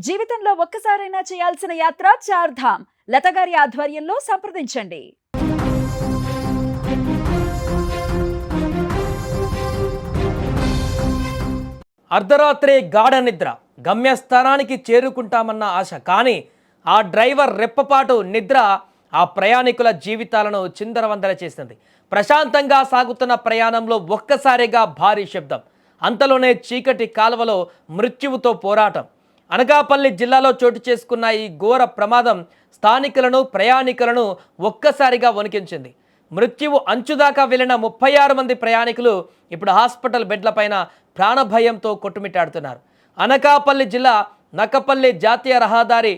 జీవితంలో ఒక్కసారైనా చేయాల్సిన యాత్ర చార్ధామ్. లతగారి ఆధ్వర్యంలో సంప్రదించండి. అర్ధరాత్రి గాఢ నిద్ర, గమ్యస్థానానికి చేరుకుంటామన్న ఆశ. కానీ ఆ డ్రైవర్ రెప్పపాటు నిద్ర ఆ ప్రయాణికుల జీవితాలను చిందరవందర చేసింది. ప్రశాంతంగా సాగుతున్న ప్రయాణంలో ఒక్కసారిగా భారీ శబ్దం. అంతలోనే చీకటి కాలువలో మృత్యువుతో పోరాటం. అనకాపల్లి జిల్లాలో చోటు చేసుకున్న ఈ ఘోర ప్రమాదం స్థానికులను, ప్రయాణికులను ఒక్కసారిగా వణికించింది. మృత్యువు అంచుదాకా వెళ్లిన 36 మంది ప్రయాణికులు ఇప్పుడు హాస్పిటల్ బెడ్లపైన ప్రాణభయంతో కొట్టుమిట్టాడుతున్నారు. అనకాపల్లి జిల్లా నక్కపల్లి జాతీయ రహదారి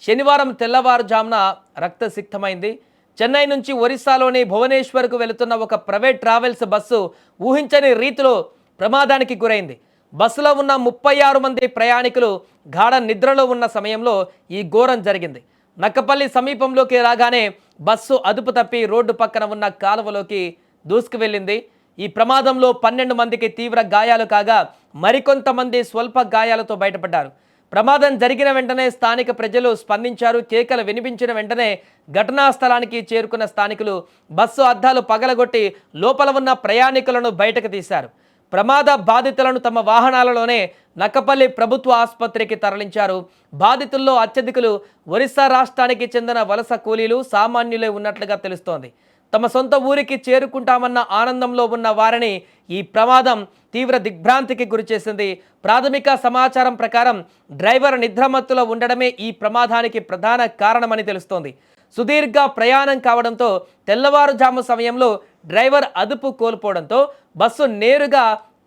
శనివారం తెల్లవారుజామున రక్తసిక్తమైంది. చెన్నై నుంచి ఒరిస్సాలోని భువనేశ్వర్కు వెళుతున్న ఒక ప్రైవేట్ ట్రావెల్స్ బస్సు ఊహించని రీతిలో ప్రమాదానికి గురైంది. బస్సులో ఉన్న 36 మంది ప్రయాణికులు గాఢ నిద్రలో ఉన్న సమయంలో ఈ ఘోరం జరిగింది. నక్కపల్లి సమీపంలోకి రాగానే బస్సు అదుపు తప్పి రోడ్డు పక్కన ఉన్న కాలువలోకి దూసుకు వెళ్ళింది. ఈ ప్రమాదంలో 12 మందికి తీవ్ర గాయాలు కాగా మరికొంతమంది స్వల్ప గాయాలతో బయటపడ్డారు. ప్రమాదం జరిగిన వెంటనే స్థానిక ప్రజలు స్పందించారు. కేకలు వినిపించిన వెంటనే ఘటనా స్థలానికి చేరుకున్న స్థానికులు బస్సు అద్దాలు పగలగొట్టి లోపల ఉన్న ప్రయాణికులను బయటకు తీశారు. ప్రమాద బాధితులను తమ వాహనాలలోనే నక్కపల్లి ప్రభుత్వ ఆసుపత్రికి తరలించారు. బాధితుల్లో అత్యధికులు ఒరిస్సా రాష్ట్రానికి చెందిన వలస కూలీలు, సామాన్యులే ఉన్నట్లుగా తెలుస్తోంది. తమ సొంత ఊరికి చేరుకుంటామన్న ఆనందంలో ఉన్న వారిని ఈ ప్రమాదం తీవ్ర దిగ్భ్రాంతికి గురిచేసింది. ప్రాథమిక సమాచారం ప్రకారం డ్రైవర్ నిద్రమత్తులో ఉండడమే ఈ ప్రమాదానికి ప్రధాన కారణమని తెలుస్తోంది. సుదీర్ఘ ప్రయాణం కావడంతో తెల్లవారుజాము సమయంలో డ్రైవర్ అదుపు కోల్పోవడంతో బస్సు నేరుగా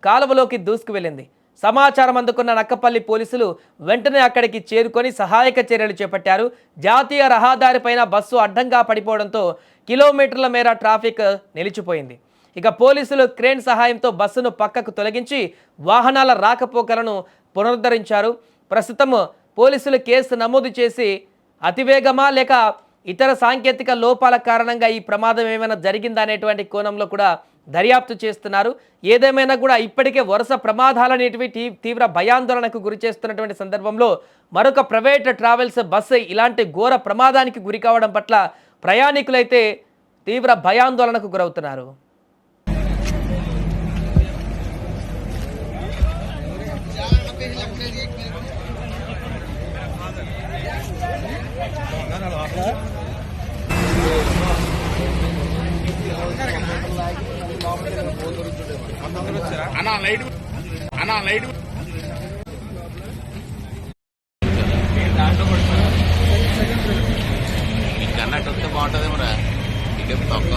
కాలువలోకి దూసుకు వెళ్ళింది. సమాచారం అందుకున్న నక్కపల్లి పోలీసులు వెంటనే అక్కడికి చేరుకొని సహాయక చర్యలు చేపట్టారు. జాతీయ రహదారిపైన బస్సు అడ్డంగా పడిపోవడంతో కిలోమీటర్ల మేర ట్రాఫిక్ నిలిచిపోయింది. ఇక పోలీసులు క్రేన్ సహాయంతో బస్సును పక్కకు తొలగించి వాహనాల రాకపోకలను పునరుద్ధరించారు. ప్రస్తుతం పోలీసులు కేసు నమోదు చేసి అతివేగమా లేక ఇతర సాంకేతిక లోపాల కారణంగా ఈ ప్రమాదం ఏమైనా జరిగిందా అనేటువంటి కోణంలో కూడా దర్యాప్తు చేస్తున్నారు. ఏదేమైనా కూడా ఇప్పటికే వరుస ప్రమాదాలనేటివి తీవ్ర భయాందోళనకు గురి చేస్తున్నటువంటి సందర్భంలో మరొక ప్రైవేట్ ట్రావెల్స్ బస్సు ఇలాంటి ఘోర ప్రమాదానికి గురి కావడం పట్ల ప్రయాణికులైతే తీవ్ర భయాందోళనకు గురవుతున్నారు. అన్నట్టు వస్తే బాగుంటుంది మరి ఇదే తొక్క